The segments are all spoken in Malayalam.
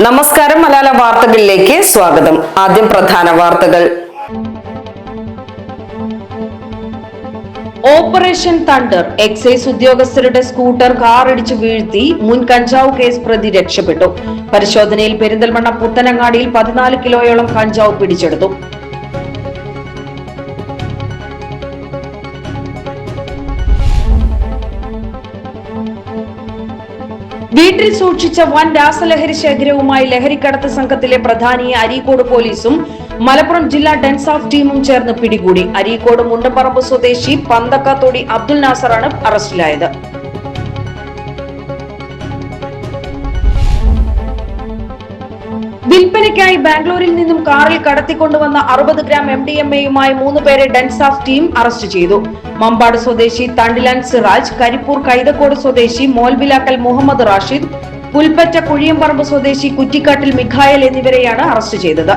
നമസ്കാരം. മലയാള വാർത്തകളിലേക്ക് സ്വാഗതം. ആദ്യം പ്രധാന വാർത്തകൾ. Operation thunder. എക്സൈസ് ഉദ്യോഗസ്ഥരുടെ സ്കൂട്ടർ കാറിടിച്ചു വീഴ്ത്തി മുൻ കഞ്ചാവ് കേസ് പ്രതി രക്ഷപ്പെട്ടു. പരിശോധനയിൽ പെരിന്തൽമണ്ണ പുത്തനങ്ങാടിയിൽ 14 കിലോയോളം കഞ്ചാവ് പിടിച്ചെടുത്തു. വീട്ടിൽ സൂക്ഷിച്ച വൻ രാസലഹരി ശേഖരവുമായി ലഹരിക്കടത്ത് സംഘത്തിലെ പ്രധാനിയെ അരീക്കോട് പോലീസും മലപ്പുറം ജില്ലാ ഡെൻസാഫ് ടീമും ചേർന്ന് പിടികൂടി. അരീക്കോട് മുണ്ടപ്പറമ്പ് സ്വദേശി പന്തക്കാത്തൊടി അബ്ദുൽ നാസറാണ് അറസ്റ്റിലായത്. വിൽപ്പനയ്ക്കായി ബാംഗ്ലൂരിൽ നിന്നും കാറിൽ കടത്തിക്കൊണ്ടുവന്ന 60 ഗ്രാം MDMA-യുമായി 3 പേരെ ഡെൻസാഫ് ടീം അറസ്റ്റ് ചെയ്തു. മമ്പാട് സ്വദേശി തണ്ടിലാൻ സിറാജ്, കരിപ്പൂർ കൈതക്കോട് സ്വദേശി മോൽവിലാക്കൽ മുഹമ്മദ് റാഷിദ്, പുൽപ്പറ്റ കുഴിയമ്പറമ്പ് സ്വദേശി കുറ്റിക്കാട്ടിൽ മിഖായൽ എന്നിവരെയാണ് അറസ്റ്റ് ചെയ്തത്.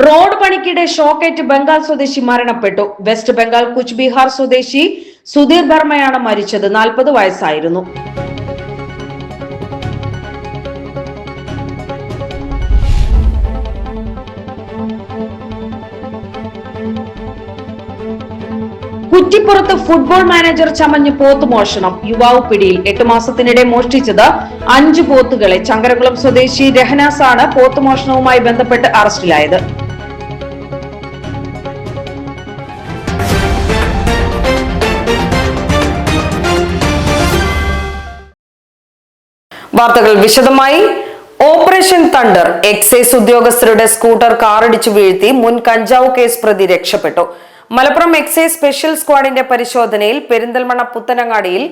റോഡ് പണിക്കിടെ ഷോക്കേറ്റ് ബംഗാൾ സ്വദേശി മരണപ്പെട്ടു. വെസ്റ്റ് ബംഗാൾ കുച്ച് ബിഹാർ സ്വദേശി സുധീർ ബർമയാണ് മരിച്ചത്. 40 വയസ്സായിരുന്നു. കുറ്റിപ്പുറത്ത് ഫുട്ബോൾ മാനേജർ ചമഞ്ഞ് പോത്ത് മോഷണം. യുവാവ് പിടിയിൽ. 8 മാസത്തിനിടെ മോഷ്ടിച്ചത് 5 പോത്തുകളെ. ചങ്കരകുളം സ്വദേശി രഹനാസ് ആണ് പോത്ത് മോഷണവുമായി ബന്ധപ്പെട്ട് അറസ്റ്റിലായത്. വാർത്തകൾ വിശദമായി. Operation thunder. എക്സൈസ് ഉദ്യോഗസ്ഥരുടെ സ്കൂട്ടർ കാറിടിച്ചു വീഴ്ത്തി മുൻ കഞ്ചാവ് കേസ് പ്രതി രക്ഷപ്പെട്ടു. മലപ്പുറം എക്സൈസ് സ്പെഷ്യൽ സ്ക്വാഡിന്റെ പരിശോധനയിൽ പെരിന്തൽമണ്ണ പുത്തനങ്ങാടിയിൽ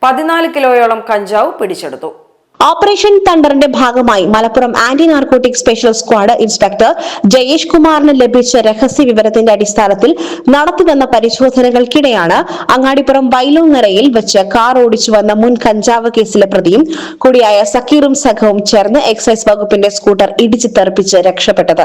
14 കിലോയോളം കഞ്ചാവ് പിടിച്ചെടുത്തു. ഓപ്പറേഷൻ തണ്ടറിന്റെ ഭാഗമായി Malappuram anti narcotic special squad inspector Jayesh കുമാറിന് ലഭിച്ച രഹസ്യ വിവരത്തിന്റെ അടിസ്ഥാനത്തിൽ നടത്തിവന്ന പരിശോധനകൾക്കിടെയാണ് അങ്ങാടിപ്പുറം വൈലോങ്ങരയിൽ വെച്ച് കാർ ഓടിച്ചു വന്ന മുൻ കഞ്ചാവ് കേസിലെ പ്രതിയും കൂടിയായ സക്കീറും സംഘവും ചേർന്ന് എക്സൈസ് വകുപ്പിന്റെ സ്കൂട്ടർ ഇടിച്ചു തെറിപ്പിച്ച് രക്ഷപ്പെട്ടത്.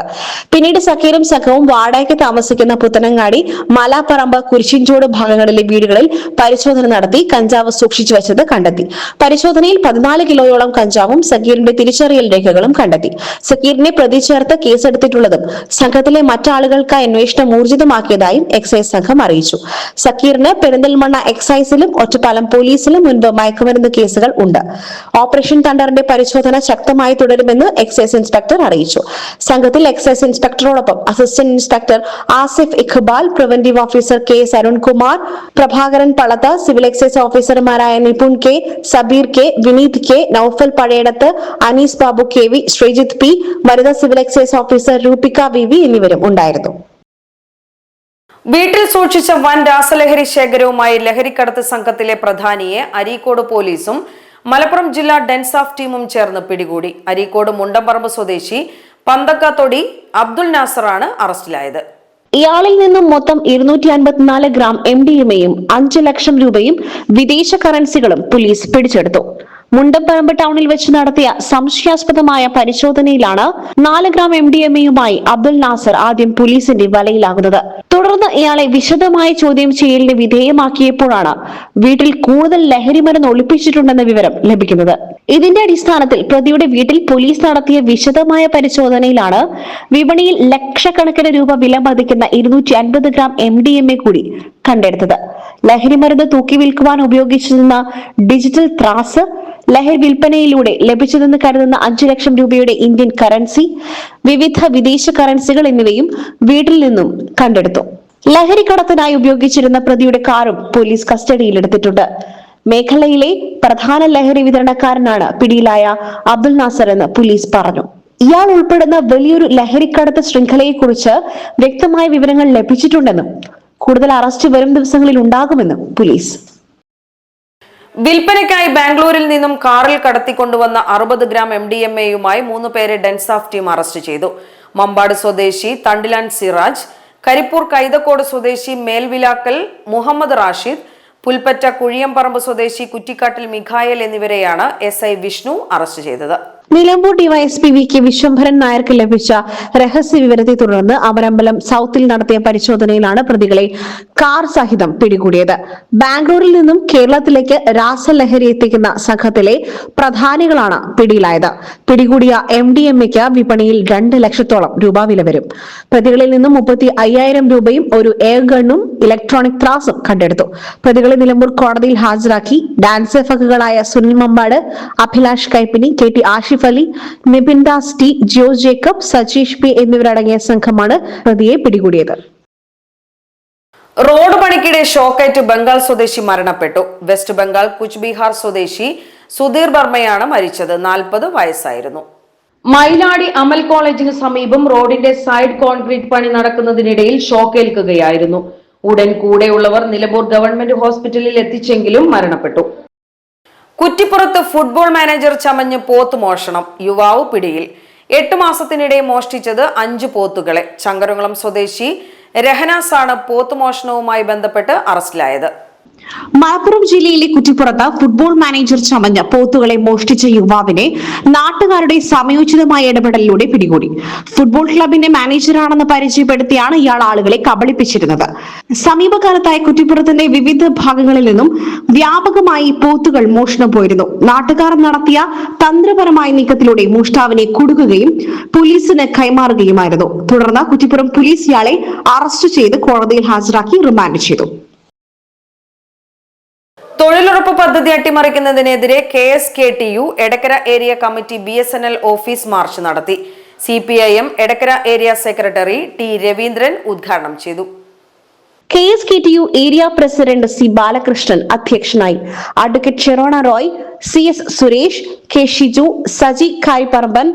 പിന്നീട് സക്കീറും സംഘവും വാടകയ്ക്ക് താമസിക്കുന്ന പുത്തനങ്ങാടി മലാപ്പറമ്പ് കുരിശിൻചോട് ഭാഗങ്ങളിലെ വീടുകളിൽ പരിശോധന നടത്തി കഞ്ചാവ് സൂക്ഷിച്ചു വെച്ചത് കണ്ടെത്തി. പരിശോധനയിൽ 14 കിലോയോളം കഞ്ചാവും സക്കീറിന്റെ തിരിച്ചറിയൽ രേഖകളും കണ്ടെത്തി. സക്കീറിനെ പ്രതി ചേർത്ത് കേസെടുത്തിട്ടുള്ളതും സംഘത്തിലെ മറ്റാളുകൾക്കായി അന്വേഷണം ഊർജിതമാക്കിയതായും എക്സൈസ് സംഘം അറിയിച്ചു. സക്കീറിന് പെരിന്തൽമണ്ണ എക്സൈസിലും ഒറ്റപ്പാലം പോലീസിലും മുൻപ് മയക്കുമരുന്ന് കേസുകൾ ഉണ്ട്. ഓപ്പറേഷൻ തണ്ടറിന്റെ പരിശോധന ശക്തമായി തുടരുമെന്ന് എക്സൈസ് ഇൻസ്പെക്ടർ അറിയിച്ചു. സംഘത്തിൽ എക്സൈസ് ഇൻസ്പെക്ടറോടൊപ്പം assistant inspector Asif Iqbal, preventive officer K Arunkumar, Prabhakaran Palath, civil excise ഓഫീസർമാരായ Nipun K, Sabeer K, Vineeth K, Noufal Pazhayadath, Anees Babu KV, Sreejith P, വനിതാ civil excise officer Roopika VV എന്നിവരും ഉണ്ടായിരുന്നു. വീട്ടിൽ സൂക്ഷിച്ച വൻ രാസലഹരി ശേഖരവുമായി ലഹരിക്കടത്ത് സംഘത്തിലെ പ്രധാനിയെ അരീക്കോട് പോലീസും മലപ്പുറം ജില്ലാ ഡെൻസാഫ് ടീമും ചേർന്ന് പിടികൂടി. അരീക്കോട് മുണ്ടപ്പറമ്പ് സ്വദേശി പന്തക്കാത്തൊടി അബ്ദുൽ നാസറാണ് അറസ്റ്റിലായത്. ഇയാളിൽ നിന്നും മൊത്തം 254 ഗ്രാം MDMA-യും 5 ലക്ഷം രൂപയും വിദേശ കറൻസികളും പോലീസ് പിടിച്ചെടുത്തു. മുണ്ടപ്പറമ്പ് ടൗണിൽ വെച്ച് നടത്തിയ സംശയാസ്പദമായ പരിശോധനയിലാണ് 4 ഗ്രാം MDMA-യുമായി അബ്ദുൽ നാസർ ആദ്യം പോലീസിന്റെ വലയിലാകുന്നത്. തുടർന്ന് ഇയാളെ വിശദമായ ചോദ്യം ചെയ്യലിന് വിധേയമാക്കിയപ്പോഴാണ് വീട്ടിൽ കൂടുതൽ ലഹരിമരുന്ന് ഒളിപ്പിച്ചിട്ടുണ്ടെന്ന വിവരം ലഭിക്കുന്നത്. ഇതിന്റെ അടിസ്ഥാനത്തിൽ പ്രതിയുടെ വീട്ടിൽ പോലീസ് നടത്തിയ വിശദമായ പരിശോധനയിലാണ് വിപണിയിൽ ലക്ഷക്കണക്കിന് രൂപ വില മതിക്കുന്ന 250 ഗ്രാം MDMA കൂടി കണ്ടെടുത്തത്. ലഹരിമരുന്ന് തൂക്കി വിൽക്കുവാൻ ഉപയോഗിച്ചിരുന്ന ഡിജിറ്റൽ ത്രാസ്, ലഹരി വിൽപ്പനയിലൂടെ ലഭിച്ചതെന്ന് കരുതുന്ന 5 ലക്ഷം രൂപയുടെ ഇന്ത്യൻ കറൻസി, വിവിധ വിദേശ കറൻസികൾ എന്നിവയും വീട്ടിൽ നിന്നും കണ്ടെടുത്തു. ലഹരി കടത്തിനായി ഉപയോഗിച്ചിരുന്ന പ്രതിയുടെ കാറും പോലീസ് കസ്റ്റഡിയിലെടുത്തിട്ടുണ്ട്. മേഖലയിലെ പ്രധാന ലഹരി വിതരണക്കാരനാണ് പിടിയിലായ അബ്ദുൽ നാസർ എന്ന് പോലീസ് പറഞ്ഞു. ഇയാൾ ഉൾപ്പെടുന്ന വലിയൊരു ലഹരിക്കടത്ത് ശൃംഖലയെക്കുറിച്ച് വ്യക്തമായ വിവരങ്ങൾ ലഭിച്ചിട്ടുണ്ടെന്നും കൂടുതൽ അറസ്റ്റ് വരും ദിവസങ്ങളിൽ ഉണ്ടാകുമെന്നും പോലീസ്. വിൽപ്പനയ്ക്കായി ബാംഗ്ലൂരിൽ നിന്നും കാറിൽ കടത്തിക്കൊണ്ടുവന്ന 60 ഗ്രാം MDMA-യുമായി 3 പേരെ ഡെൻസാഫ് ടീം അറസ്റ്റ് ചെയ്തു. മമ്പാട് സ്വദേശി തണ്ടിലാൻ സിറാജ്, കരിപ്പൂർ കൈതക്കോട് സ്വദേശി മേൽവിലാക്കൽ മുഹമ്മദ് റാഷിദ്, പുൽപ്പറ്റ കുഴിയമ്പറമ്പ് സ്വദേശി കുറ്റിക്കാട്ടിൽ മിഖായൽ എന്നിവരെയാണ് SI വിഷ്ണു അറസ്റ്റ് ചെയ്തത്. Nilambur DYSP V K Viswambharan നായർക്ക് ലഭിച്ച രഹസ്യ വിവരത്തെ തുടർന്ന് അമരമ്പലം സൌത്തിൽ നടത്തിയ പരിശോധനയിലാണ് പ്രതികളെ കാർ സഹിതം പിടികൂടിയത്. ബാംഗ്ലൂരിൽ നിന്നും കേരളത്തിലേക്ക് രാസലഹരി എത്തിക്കുന്ന സംഘത്തിലെ പ്രധാനികളാണ് പിടിയിലായത്. പിടികൂടിയ MDMAക്ക് വിപണിയിൽ 2 ലക്ഷത്തോളം രൂപ വില വരും. പ്രതികളിൽ നിന്നും 35,000 രൂപയും ഒരു എയർ ഗണ്ണും ഇലക്ട്രോണിക് ത്രാസും കണ്ടെടുത്തു. പ്രതികളെ നിലമ്പൂർ കോടതിയിൽ ഹാജരാക്കി. ഡാൻസ് എഫക്കുകളായ Sunil Mampad, Abhilash Kaippini, KT Ashif Ali, Nipin Das T, Jio Jacob, Sajeesh P എന്നിവരടങ്ങിയ സംഘമാണ് പ്രതിയെ പിടികൂടിയത്. റോഡ് പണിക്കിടെ ഷോക്കേറ്റ് ബംഗാൾ സ്വദേശി മരണപ്പെട്ടു. വെസ്റ്റ് ബംഗാൾ കുച്ച്ബിഹാർ സ്വദേശി സുധീർ വർമ്മയാണ് മരിച്ചത്. 40 വയസ്സായിരുന്നു. മൈലാടി അമൽ കോളേജിന് സമീപം റോഡിന്റെ സൈഡ് കോൺക്രീറ്റ് പണി നടക്കുന്നതിനിടയിൽ ഷോക്കേൽക്കുകയായിരുന്നു. ഉടൻ കൂടെയുള്ളവർ നിലമ്പൂർ ഗവൺമെന്റ് ഹോസ്പിറ്റലിൽ എത്തിച്ചെങ്കിലും മരണപ്പെട്ടു. കുറ്റിപ്പുറത്ത് ഫുട്ബോൾ മാനേജർ ചമഞ്ഞ് പോത്ത് മോഷണം. യുവാവ് പിടിയിൽ. 8 മാസത്തിനിടെ മോഷ്ടിച്ചത് 5 പോത്തുകളെ. ചങ്കരകുളം സ്വദേശി രഹനാസാണ് പോത്ത് മോഷണവുമായി ബന്ധപ്പെട്ട് അറസ്റ്റിലായത്. മലപ്പുറം ജില്ലയിലെ കുറ്റിപ്പുറത്ത് ഫുട്ബോൾ മാനേജർ ചമഞ്ഞ പോത്തുകളെ മോഷ്ടിച്ച യുവാവിനെ നാട്ടുകാരുടെ സമയോചിതമായ ഇടപെടലിലൂടെ പിടികൂടി. ഫുട്ബോൾ ക്ലബിന്റെ മാനേജറാണെന്ന് പരിചയപ്പെടുത്തിയാണ് ഇയാൾ ആളുകളെ കബളിപ്പിച്ചിരുന്നത്. സമീപകാലത്തായി കുറ്റിപ്പുറത്തിന്റെ വിവിധ ഭാഗങ്ങളിൽ നിന്നും വ്യാപകമായി പോത്തുകൾ മോഷണം പോയിരുന്നു. നാട്ടുകാർ നടത്തിയ തന്ത്രപരമായ നീക്കത്തിലൂടെ മോഷ്ടാവിനെ കുടുക്കുകയും പോലീസിന് കൈമാറുകയുമായിരുന്നു. തുടർന്ന് കുറ്റിപ്പുറം പോലീസ് ഇയാളെ അറസ്റ്റ് ചെയ്ത് കോടതിയിൽ ഹാജരാക്കി റിമാൻഡ് ചെയ്തു. തൊഴിലുറപ്പ് പദ്ധതി അട്ടിമറിക്കുന്നതിനെതിരെ KSKTU Edakkara area committee BSNL office march നടത്തി. CPIM Edakkara area secretary T Raveendran ഉദ്ഘാടനം ചെയ്തു. KSKTU area president C Balakrishnan അധ്യക്ഷനായി. Advocate Sherona Roy, CS Suresh, K Shiju, Saji Kaiparamban,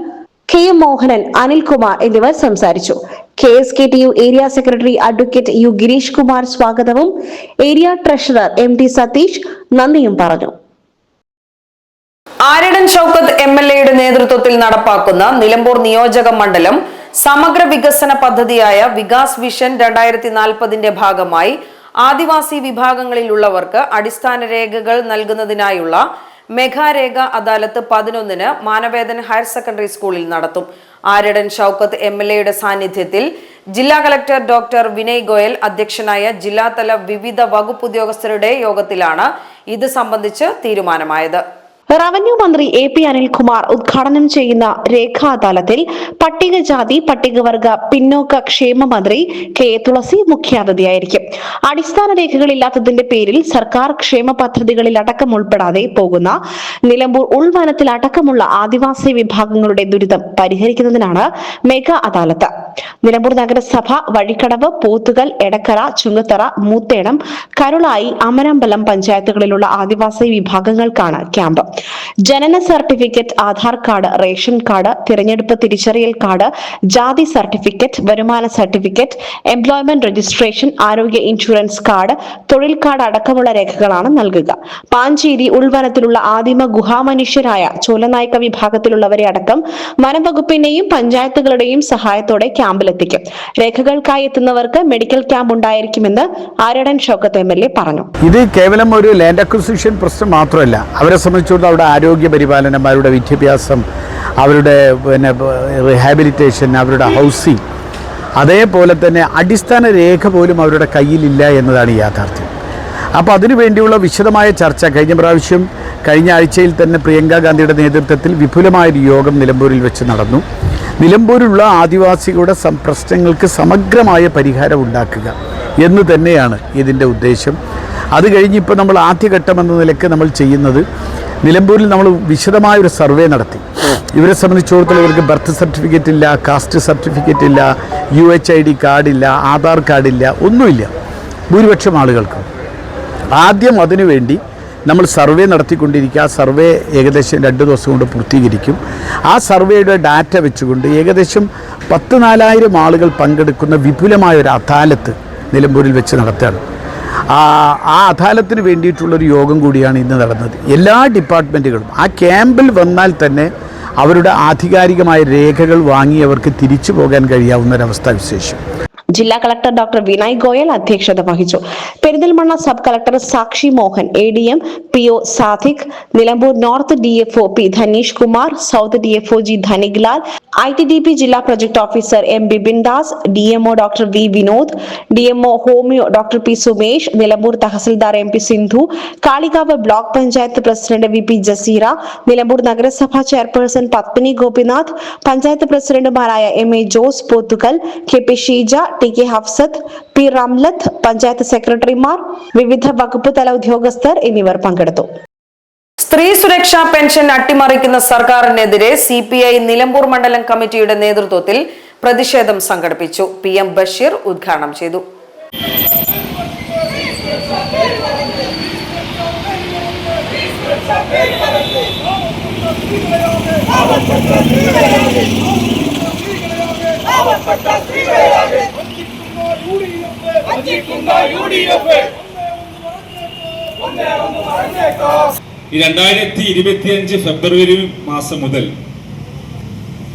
K Mohanan, Anilkumar എന്നിവർ സംസാരിച്ചു. KSKTU area secretary advocate U Girish Kumar സ്വാഗതവും ഏരിയ ട്രഷറർ MD സതീഷ് നന്ദിയും പറഞ്ഞു. ആര്യടൻ ഷൗക്കത്ത് MLAയുടെ നേതൃത്വത്തിൽ നടപ്പാക്കുന്ന നിലമ്പൂർ നിയോജക മണ്ഡലം സമഗ്ര വികസന പദ്ധതിയായ വികാസ് വിഷൻ 2040ന്റെ ഭാഗമായി ആദിവാസി വിഭാഗങ്ങളിലുള്ളവർക്ക് അടിസ്ഥാന രേഖകൾ നൽകുന്നതിനായുള്ള മെഗാരേഖ അദാലത്ത് 11-ന് മാനവേദൻ ഹയർ സെക്കൻഡറി സ്കൂളിൽ നടത്തും. ആര്യടൻ ഷൗക്കത്ത് MLAയുടെ സാന്നിധ്യത്തിൽ ജില്ലാ കളക്ടർ ഡോക്ടർ വിനയ് ഗോയൽ അധ്യക്ഷനായ ജില്ലാതല വിവിധ വകുപ്പ് ഉദ്യോഗസ്ഥരുടെ യോഗത്തിലാണ് ഇത് സംബന്ധിച്ച് തീരുമാനമായത്. റവന്യൂ മന്ത്രി AP അനിൽകുമാർ ഉദ്ഘാടനം ചെയ്യുന്ന രേഖാ അദാലത്തിൽ പട്ടികജാതി പട്ടികവർഗ പിന്നോക്ക ക്ഷേമ മന്ത്രി K തുളസി മുഖ്യാതിഥിയായിരിക്കും. അടിസ്ഥാന രേഖകളില്ലാത്തതിന്റെ പേരിൽ സർക്കാർ ക്ഷേമ പദ്ധതികളിൽ അടക്കം ഉൾപ്പെടാതെ പോകുന്ന നിലമ്പൂർ ഉൾവനത്തിൽ അടക്കമുള്ള ആദിവാസി വിഭാഗങ്ങളുടെ ദുരിതം പരിഹരിക്കുന്നതിനാണ് മെഗാ അദാലത്ത്. നിലമ്പൂർ നഗരസഭ, വഴിക്കടവ്, പോത്തുകൽ, എടക്കര, ചുങ്കത്തറ, മൂത്തേടം, കരുളായി, അമരമ്പലം പഞ്ചായത്തുകളിലുള്ള ആദിവാസി വിഭാഗങ്ങൾക്കാണ് ക്യാമ്പ്. ജനന certificate, Aadhaar card, ration card, തിരഞ്ഞെടുപ്പ് തിരിച്ചറിയൽ കാർഡ്, ജാതി സർട്ടിഫിക്കറ്റ്, വരുമാന സർട്ടിഫിക്കറ്റ്, എംപ്ലോയ്മെന്റ് രജിസ്ട്രേഷൻ, ആരോഗ്യ ഇൻഷുറൻസ് കാർഡ്, തൊഴിൽ കാർഡ് അടക്കമുള്ള രേഖകളാണ് നൽകുക. പാഞ്ചേരി ഉൾവനത്തിലുള്ള ആദിമ ഗുഹാമനുഷ്യരായ ചോലനായ്ക്ക വിഭാഗത്തിലുള്ളവരെ അടക്കം വനംവകുപ്പിന്റെയും പഞ്ചായത്തുകളുടെയും സഹായത്തോടെ ക്യാമ്പിലെത്തിക്കും. രേഖകൾക്കായി എത്തുന്നവർക്ക് മെഡിക്കൽ ക്യാമ്പ് ഉണ്ടായിരിക്കുമെന്ന് ആര്യടൻ ഷൗക്കത്ത് MLA പറഞ്ഞു. ഇത് കേവലം ഒരു ലാൻഡ് അക്വിസിഷൻ പ്രശ്നം മാത്രമല്ല, അവരെ സംബന്ധിച്ചിടത്തോളം അവരുടെ ആരോഗ്യ പരിപാലനം, അവരുടെ വിദ്യാഭ്യാസം, അവരുടെ റിഹാബിലിറ്റേഷൻ, അവരുടെ ഹൗസിംഗ്, അതേപോലെ തന്നെ അടിസ്ഥാന രേഖ പോലും അവരുടെ കയ്യിലില്ല എന്നതാണ് യാഥാർത്ഥ്യം. അപ്പോൾ അതിനു വേണ്ടിയുള്ള വിശദമായ ചർച്ച കഴിഞ്ഞ ആഴ്ചയിൽ തന്നെ പ്രിയങ്ക ഗാന്ധിയുടെ നേതൃത്വത്തിൽ വിപുലമായൊരു യോഗം നിലമ്പൂരിൽ വെച്ച് നടന്നു. നിലമ്പൂരിലുള്ള ആദിവാസികളുടെ പ്രശ്നങ്ങൾക്ക് സമഗ്രമായ പരിഹാരം ഉണ്ടാക്കുക എന്ന് തന്നെയാണ് ഇതിൻ്റെ ഉദ്ദേശം. അത് കഴിഞ്ഞിപ്പോൾ നമ്മൾ ആദ്യഘട്ടം എന്ന നിലയ്ക്ക് നമ്മൾ ചെയ്യുന്നത്, നിലമ്പൂരിൽ നമ്മൾ വിശദമായൊരു സർവേ നടത്തി. ഇവരെ സംബന്ധിച്ചിടത്തോളം ഇവർക്ക് ബർത്ത് സർട്ടിഫിക്കറ്റ് ഇല്ല, കാസ്റ്റ് സർട്ടിഫിക്കറ്റ് ഇല്ല, UHID കാർഡില്ല, ആധാർ കാർഡില്ല, ഒന്നുമില്ല ഭൂരിപക്ഷം ആളുകൾക്കും. ആദ്യം അതിനുവേണ്ടി നമ്മൾ സർവേ നടത്തിക്കൊണ്ടിരിക്കുക. ആ സർവേ ഏകദേശം 2 ദിവസം കൊണ്ട് പൂർത്തീകരിക്കും. ആ സർവേയുടെ ഡാറ്റ വെച്ചുകൊണ്ട് ഏകദേശം 14,000 ആളുകൾ പങ്കെടുക്കുന്ന വിപുലമായൊരു അദാലത്ത് നിലമ്പൂരിൽ വെച്ച് നടത്തുകയാണ്. ആ അദാലത്തിന് വേണ്ടിയിട്ടുള്ളൊരു യോഗം കൂടിയാണ് ഇന്ന് നടന്നത്. എല്ലാ ഡിപ്പാർട്ട്മെൻറ്റുകളും ആ ക്യാമ്പിൽ വന്നാൽ തന്നെ അവരുടെ ആധികാരികമായ രേഖകൾ വാങ്ങി അവർക്ക് തിരിച്ചു പോകാൻ കഴിയാവുന്ന ഒരവസ്ഥ വിശേഷം. ജില്ലാ കളക്ടർ ഡോക്ടർ വിനയ് ഗോയൽ അധ്യക്ഷത വഹിച്ചു. Perinthalmanna sub collector Sakshi Mohan, ADM PO Sadiq, Nilambur north DFO P Dhaneesh Kumar, south DFO G Dhanik Lal, ITDP ജില്ലാ project officer M Bipin Das, DMO doctor V Vinod, DMO homeo doctor P Sumesh, Nilambur tahsildar MP Sindhu, Kalikavu block panchayat president VP Jaseera, Nilambur നഗരസഭാ ചെയർപേഴ്സൺ പത്മിനി ഗോപിനാഥ്, പഞ്ചായത്ത് പ്രസിഡന്റുമാരായ MA Jose Pothukal, KP Sheeja, TK Hafsath, P Ramlath, panchayat സെക്രട്ടറിമാർ, വിവിധ വകുപ്പ് തല ഉദ്യോഗസ്ഥർ എന്നിവർ പങ്കെടുത്തു. സ്ത്രീ സുരക്ഷാ പെൻഷൻ അട്ടിമറിക്കുന്ന സർക്കാരിനെതിരെ CPI നിലമ്പൂർ മണ്ഡലം കമ്മിറ്റിയുടെ നേതൃത്വത്തിൽ പ്രതിഷേധം സംഘടിപ്പിച്ചു. PM ബഷീർ ഉദ്ഘാടനം ചെയ്തു. ഈ 2025 ഫെബ്രുവരി മാസം മുതൽ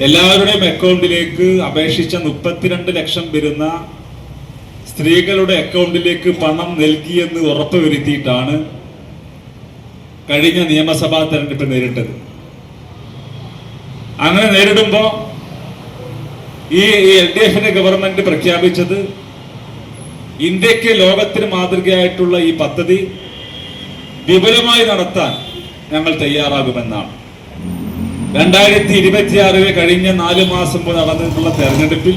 എല്ലാവരുടെയും അക്കൗണ്ടിലേക്ക് അപേക്ഷിച്ച 32 ലക്ഷം വരുന്ന സ്ത്രീകളുടെ അക്കൗണ്ടിലേക്ക് പണം നൽകിയെന്ന് ഉറപ്പുവരുത്തിയിട്ടാണ് കഴിഞ്ഞ നിയമസഭാ തെരഞ്ഞെടുപ്പ് നേരിട്ടത്. അങ്ങനെ നേരിടുമ്പോൾ ഈ LDF ഗവൺമെന്റ് പ്രഖ്യാപിച്ചത് ഇന്ത്യക്ക് ലോകത്തിന് മാതൃകയായിട്ടുള്ള ഈ പദ്ധതി വിപുലമായി നടത്താൻ ഞങ്ങൾ തയ്യാറാകുമെന്നാണ്. 2026 കഴിഞ്ഞ 4 മാസം മുമ്പ് നടന്നിട്ടുള്ള തെരഞ്ഞെടുപ്പിൽ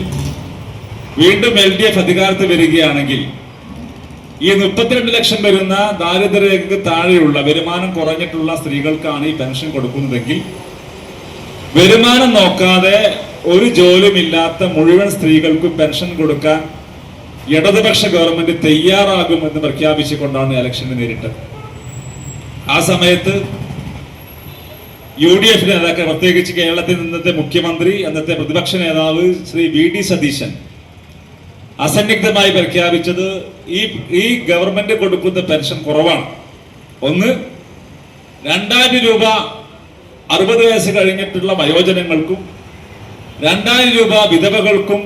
വീണ്ടും LDF അധികാരത്തിൽ വരികയാണെങ്കിൽ ഈ 32 ലക്ഷം വരുന്ന ദാരിദ്ര്യരേഖയ്ക്ക് താഴെയുള്ള വരുമാനം കുറഞ്ഞിട്ടുള്ള സ്ത്രീകൾക്കാണ് ഈ പെൻഷൻ കൊടുക്കുന്നതെങ്കിൽ വരുമാനം നോക്കാതെ ഒരു ജോലിയുമില്ലാത്ത മുഴുവൻ സ്ത്രീകൾക്കും പെൻഷൻ കൊടുക്കാൻ ഇടതുപക്ഷ ഗവൺമെന്റ് തയ്യാറാകുമെന്ന് പ്രഖ്യാപിച്ചുകൊണ്ടാണ് ഇലക്ഷന് നേരിട്ടത്. ആ സമയത്ത് UDF നേതാക്കൾ, പ്രത്യേകിച്ച് കേരളത്തിൽ നിന്നത്തെ മുഖ്യമന്ത്രി, അന്നത്തെ പ്രതിപക്ഷ നേതാവ് ശ്രീ VD സതീശൻ അസന്നിഗ്ധമായി പ്രഖ്യാപിച്ചത് ഈ ഗവൺമെന്റ് കൊടുക്കുന്ന പെൻഷൻ കുറവാണ്. ഒന്ന്, 2000 രൂപ 60 വയസ്സ് കഴിഞ്ഞിട്ടുള്ള വയോജനങ്ങൾക്കും, 2000 രൂപ വിധവകൾക്കും,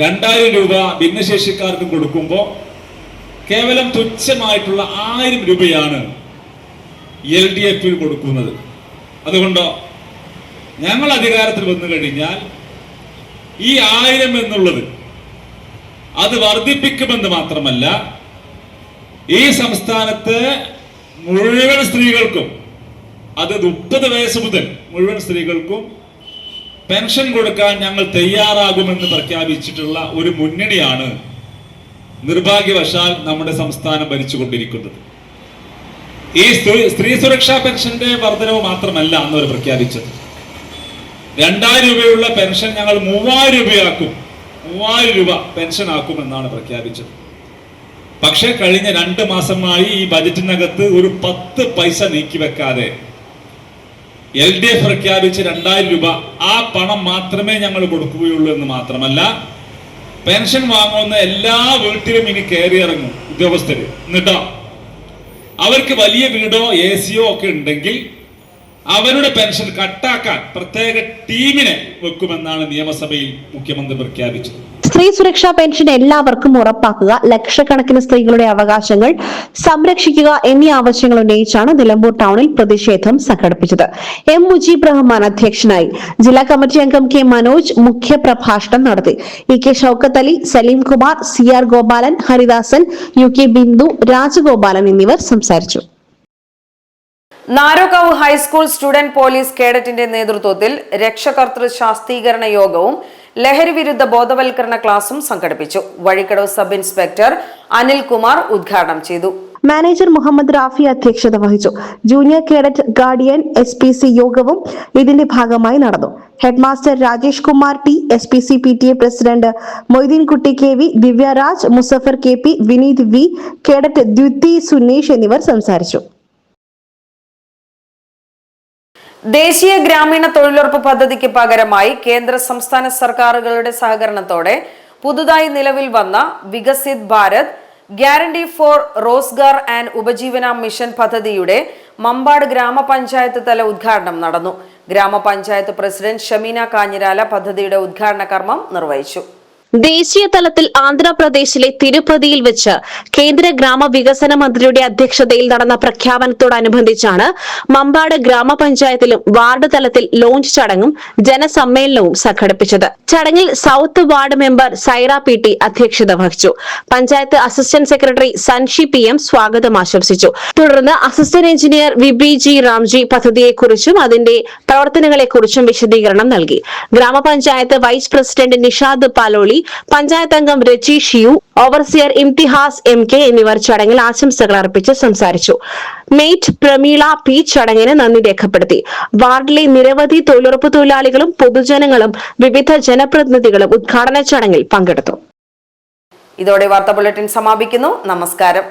2000 രൂപ ഭിന്നശേഷിക്കാർക്കും കൊടുക്കുമ്പോൾ കേവലം തുച്ഛമായിട്ടുള്ള 1000 രൂപയാണ് LDF കൊടുക്കുന്നത്. അതുകൊണ്ടോ ഞങ്ങൾ അധികാരത്തിൽ വന്നു കഴിഞ്ഞാൽ ഈ 1000 എന്നുള്ളത് അത് വർദ്ധിപ്പിക്കുമെന്ന് മാത്രമല്ല, ഈ സംസ്ഥാനത്തെ മുഴുവൻ സ്ത്രീകൾക്കും, അത് 30 വയസ്സ് മുതൽ മുഴുവൻ സ്ത്രീകൾക്കും പെൻഷൻ കൊടുക്കാൻ ഞങ്ങൾ തയ്യാറാകുമെന്ന് പ്രഖ്യാപിച്ചിട്ടുള്ള ഒരു മുന്നണിയാണ് നിർഭാഗ്യവശാൽ നമ്മുടെ സംസ്ഥാനം ഭരിച്ചുകൊണ്ടിരിക്കുന്നത്. ഈ സ്ത്രീ സുരക്ഷാ പെൻഷന്റെ വർധനവ് മാത്രമല്ല അന്നവർ പ്രഖ്യാപിച്ചത്. 2000 രൂപയുള്ള പെൻഷൻ ഞങ്ങൾ 3000 രൂപയാക്കും, 3000 രൂപ പെൻഷൻ ആക്കുമെന്നാണ് പ്രഖ്യാപിച്ചത്. പക്ഷെ കഴിഞ്ഞ 2 മാസമായി ഈ ബജറ്റിനകത്ത് ഒരു 10 പൈസ നീക്കിവെക്കാതെ LDF പ്രഖ്യാപിച്ച് 2000 രൂപ, ആ പണം മാത്രമേ ഞങ്ങൾ കൊടുക്കുകയുള്ളൂ എന്ന് മാത്രമല്ല, പെൻഷൻ വാങ്ങുന്ന എല്ലാ വീട്ടിലും ഇനി കയറി ഇറങ്ങും ഉദ്യോഗസ്ഥര്. എന്നിട്ടോ അവർക്ക് വലിയ വീടോ AC ഒക്കെ ഉണ്ടെങ്കിൽ അവരുടെ പെൻഷൻ കട്ടാക്കാൻ പ്രത്യേക ടീമിനെ വെക്കുമെന്നാണ് നിയമസഭയിൽ മുഖ്യമന്ത്രി പ്രഖ്യാപിച്ചത്. സ്ത്രീ സുരക്ഷാ പെൻഷൻ എല്ലാവർക്കും ഉറപ്പാക്കുക, ലക്ഷക്കണക്കിന് സ്ത്രീകളുടെ അവകാശങ്ങൾ സംരക്ഷിക്കുക എന്നീ ആവശ്യങ്ങൾ ഉന്നയിച്ചാണ് നിലമ്പൂർ ടൗണിൽ പ്രതിഷേധം സംഘടിപ്പിച്ചത്. M മുജീബ് റഹ്മാൻ അധ്യക്ഷനായി. ജില്ലാ കമ്മിറ്റി അംഗം K മനോജ് മുഖ്യപ്രഭാഷണം നടത്തി. EK Shoukath Ali, Saleem Kumar, CR Gopalan, Haridasan, UK Bindu, Rajagopalan എന്നിവർ സംസാരിച്ചു. നാരോക്കാവ് ഹൈസ്കൂൾ സ്റ്റുഡന്റ് പോലീസ് കേഡറ്റിന്റെ നേതൃത്വത്തിൽ രക്ഷകർതൃ ശാസ്ത്രീകരണ യോഗവും ലഹരി വിരുദ്ധ ബോധവൽക്കരണ ക്ലാസും സംഘടിപ്പിച്ചു. വഴിക്കടവ് സബ് ഇൻസ്പെക്ടർ അനിൽകുമാർ ഉദ്ഘാടനം ചെയ്തു. മാനേജർ മുഹമ്മദ് റാഫി അധ്യക്ഷത വഹിച്ചു. ജൂനിയർ കേഡറ്റ് ഗാർഡിയൻ SPC യോഗവും ഇതിന്റെ ഭാഗമായി നടന്നു. Headmaster Rajesh Kumar T, SPC PTA president Moideenkutty KV, Divyaraj, Musafar KP, Vineeth V, cadet Dyuthi Suneesh എന്നിവർ സംസാരിച്ചു. ദേശീയ ഗ്രാമീണ തൊഴിലുറപ്പ് പദ്ധതിക്ക് പകരമായി കേന്ദ്ര സംസ്ഥാന സർക്കാരുകളുടെ സഹകരണത്തോടെ പുതുതായി നിലവിൽ വന്ന Viksit Bharat guarantee four Rozgar and ഉപജീവന മിഷൻ പദ്ധതിയുടെ മമ്പാട് ഗ്രാമപഞ്ചായത്ത് തല ഉദ്ഘാടനം നടന്നു. ഗ്രാമപഞ്ചായത്ത് പ്രസിഡന്റ് ഷമീന കാഞ്ഞിരാല പദ്ധതിയുടെ ഉദ്ഘാടന കർമ്മം നിർവഹിച്ചു. ദേശീയ തലത്തിൽ ആന്ധ്രാപ്രദേശിലെ തിരുപ്പതിയിൽ വെച്ച് കേന്ദ്ര ഗ്രാമവികസന മന്ത്രിയുടെ അധ്യക്ഷതയിൽ നടന്ന പ്രഖ്യാപനത്തോടനുബന്ധിച്ചാണ് മമ്പാട് ഗ്രാമപഞ്ചായത്തിലും വാർഡ് തലത്തിൽ ലോഞ്ച് ചടങ്ങും ജനസമ്മേളനവും സംഘടിപ്പിച്ചത്. ചടങ്ങിൽ south ward member Saira PT അധ്യക്ഷത വഹിച്ചു. പഞ്ചായത്ത് അസിസ്റ്റന്റ് സെക്രട്ടറി സൻഷി PM സ്വാഗതം ആശംസിച്ചു. തുടർന്ന് അസിസ്റ്റന്റ് എഞ്ചിനീയർ VBG റാംജി പദ്ധതിയെക്കുറിച്ചും അതിന്റെ പ്രവർത്തനങ്ങളെക്കുറിച്ചും വിശദീകരണം നൽകി. ഗ്രാമപഞ്ചായത്ത് വൈസ് പ്രസിഡന്റ് നിഷാദ് പാലോളി, പഞ്ചായത്ത് അംഗം രജീഷ് യു, ഓവർസിയർ ഇംതിഹാസ് MK എന്നിവർ ചടങ്ങിൽ ആശംസകൾ അർപ്പിച്ച് സംസാരിച്ചു. മേറ്റ് പ്രമീള P ചടങ്ങിന് നന്ദി രേഖപ്പെടുത്തി. വാർഡിലെ നിരവധി തൊഴിലുറപ്പ് തൊഴിലാളികളും പൊതുജനങ്ങളും വിവിധ ജനപ്രതിനിധികളും ഉദ്ഘാടന ചടങ്ങിൽ പങ്കെടുത്തു. ഇതോടെ വാർത്താ ബുള്ളറ്റിൻ സമാപിക്കുന്നു. നമസ്കാരം.